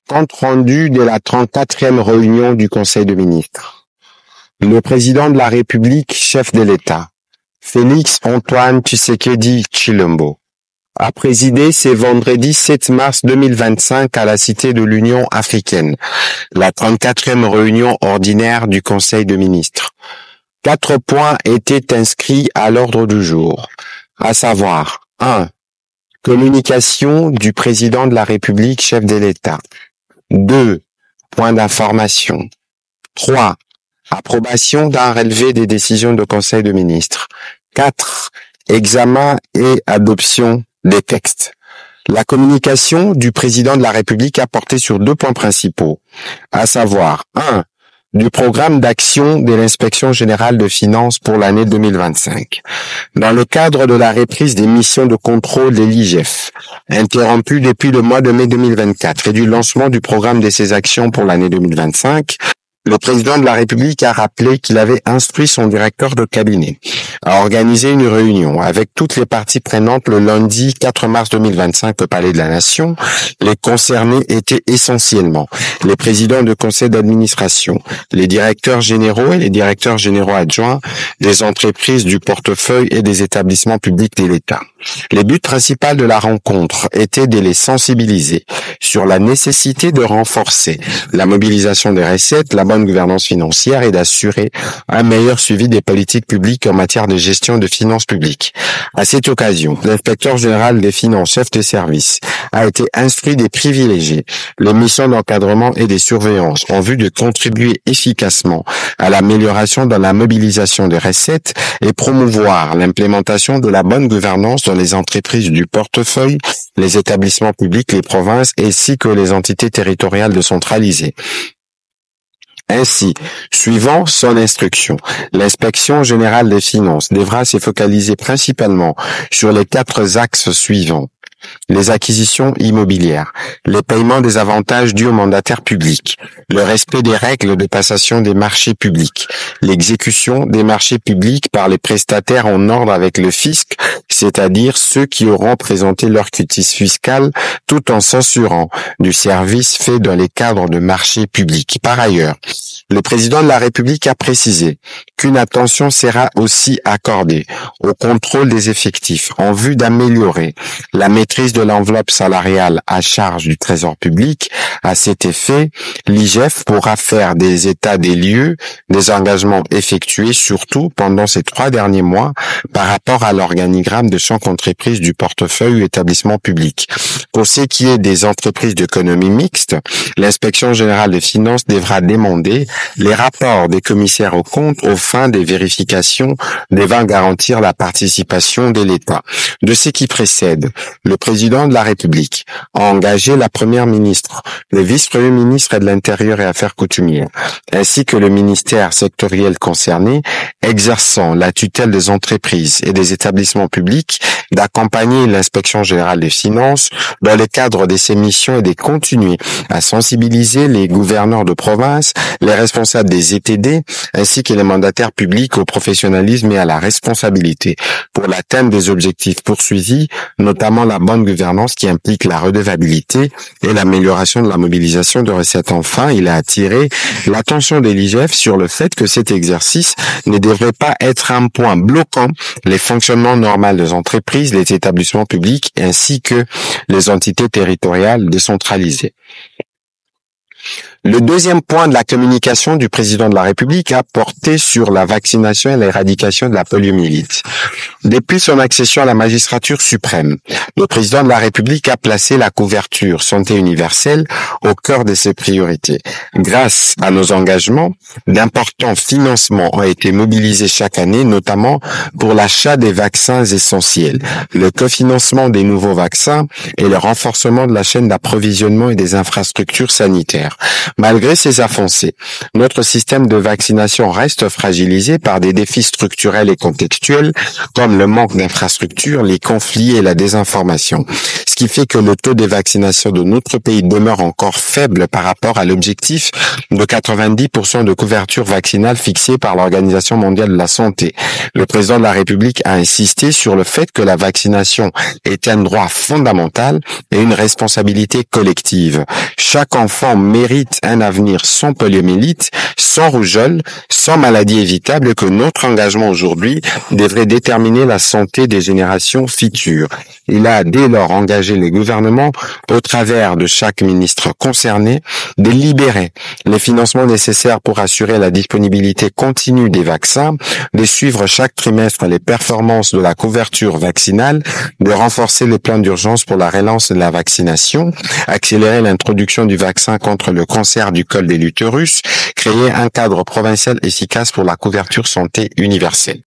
Compte rendu de la 34e réunion du Conseil de ministres. Le président de la République, chef de l'État, Félix Antoine Tshisekedi Tshilombo, a présidé ce vendredi 7 mars 2025 à la Cité de l'Union africaine, la 34e réunion ordinaire du Conseil de ministres. 4 points étaient inscrits à l'ordre du jour, à savoir 1. Communication du président de la République, chef de l'État. 2. Point d'information. 3. Approbation d'un relevé des décisions du Conseil de ministres. 4. Examen et adoption des textes. La communication du président de la République a porté sur 2 points principaux, à savoir 1. Du programme d'action de l'Inspection générale de finances pour l'année 2025. Dans le cadre de la reprise des missions de contrôle de l'IGF, interrompue depuis le mois de mai 2024, et du lancement du programme de ces actions pour l'année 2025, le président de la République a rappelé qu'il avait instruit son directeur de cabinet à organiser une réunion avec toutes les parties prenantes le lundi 4 mars 2025 au Palais de la Nation. Les concernés étaient essentiellement les présidents de conseil d'administration, les directeurs généraux et les directeurs généraux adjoints des entreprises du portefeuille et des établissements publics de l'État. Les buts principaux de la rencontre étaient de les sensibiliser sur la nécessité de renforcer la mobilisation des recettes, la bonne gouvernance financière et d'assurer un meilleur suivi des politiques publiques en matière de gestion de finances publiques. À cette occasion, l'inspecteur général des finances, chef de service, a été instruit de privilégier les missions d'encadrement et de surveillance en vue de contribuer efficacement à l'amélioration de la mobilisation des recettes et promouvoir l'implémentation de la bonne gouvernance dans les entreprises du portefeuille, les établissements publics, les provinces ainsi que les entités territoriales décentralisées. Ainsi, suivant son instruction, l'inspection générale des finances devra se focaliser principalement sur les 4 axes suivants. Les acquisitions immobilières, les paiements des avantages dus aux mandataires publics, le respect des règles de passation des marchés publics, l'exécution des marchés publics par les prestataires en ordre avec le fisc, c'est-à-dire ceux qui auront présenté leur quitus fiscal tout en s'assurant du service fait dans les cadres de marchés publics. Par ailleurs, le président de la République a précisé qu'une attention sera aussi accordée au contrôle des effectifs en vue d'améliorer la maîtrise de l'enveloppe salariale à charge du Trésor public. À cet effet, l'IGF pourra faire des états des lieux des engagements effectués, surtout pendant ces 3 derniers mois, par rapport à l'organigramme de chaque entreprise du portefeuille ou établissement public. Pour ce qui est des entreprises d'économie mixte, l'inspection générale des finances devra demander les rapports des commissaires aux comptes aux fins des vérifications devant garantir la participation de l'État. De ce qui précède, le président de la République a engagé la première ministre, le vice-premier ministre de l'Intérieur et Affaires coutumières, ainsi que le ministère sectoriel concerné, exerçant la tutelle des entreprises et des établissements publics, d'accompagner l'inspection générale des finances dans le cadre de ses missions et de continuer à sensibiliser les gouverneurs de province, les responsables des ETD, ainsi que les mandataires publics au professionnalisme et à la responsabilité pour l'atteinte des objectifs poursuivis, notamment la bonne gouvernance qui implique la redevabilité et l'amélioration de la mobilisation de recettes. Enfin, il a attiré l'attention de l'IGF sur le fait que cet exercice ne devrait pas être un point bloquant les fonctionnements normaux des entreprises, les établissements publics ainsi que les entités territoriales décentralisées. Le deuxième point de la communication du président de la République a porté sur la vaccination et l'éradication de la poliomyélite. Depuis son accession à la magistrature suprême, le président de la République a placé la couverture santé universelle au cœur de ses priorités. Grâce à nos engagements, d'importants financements ont été mobilisés chaque année, notamment pour l'achat des vaccins essentiels, le cofinancement des nouveaux vaccins et le renforcement de la chaîne d'approvisionnement et des infrastructures sanitaires. Malgré ces avancées, notre système de vaccination reste fragilisé par des défis structurels et contextuels, comme le manque d'infrastructures, les conflits et la désinformation. Ce qui fait que le taux de vaccination de notre pays demeure encore faible par rapport à l'objectif de 90% de couverture vaccinale fixé par l'Organisation mondiale de la santé. Le président de la République a insisté sur le fait que la vaccination est un droit fondamental et une responsabilité collective. Chaque enfant mérite un avenir sans poliomyélite, sans rougeole, sans maladie évitable et que notre engagement aujourd'hui devrait déterminer la santé des générations futures. Il a dès lors engagé les gouvernements, au travers de chaque ministre concerné, de libérer les financements nécessaires pour assurer la disponibilité continue des vaccins, de suivre chaque trimestre les performances de la couverture vaccinale, de renforcer les plans d'urgence pour la relance de la vaccination, accélérer l'introduction du vaccin contre le cancer du col de l'utérus, créer un cadre provincial efficace pour la couverture santé universelle.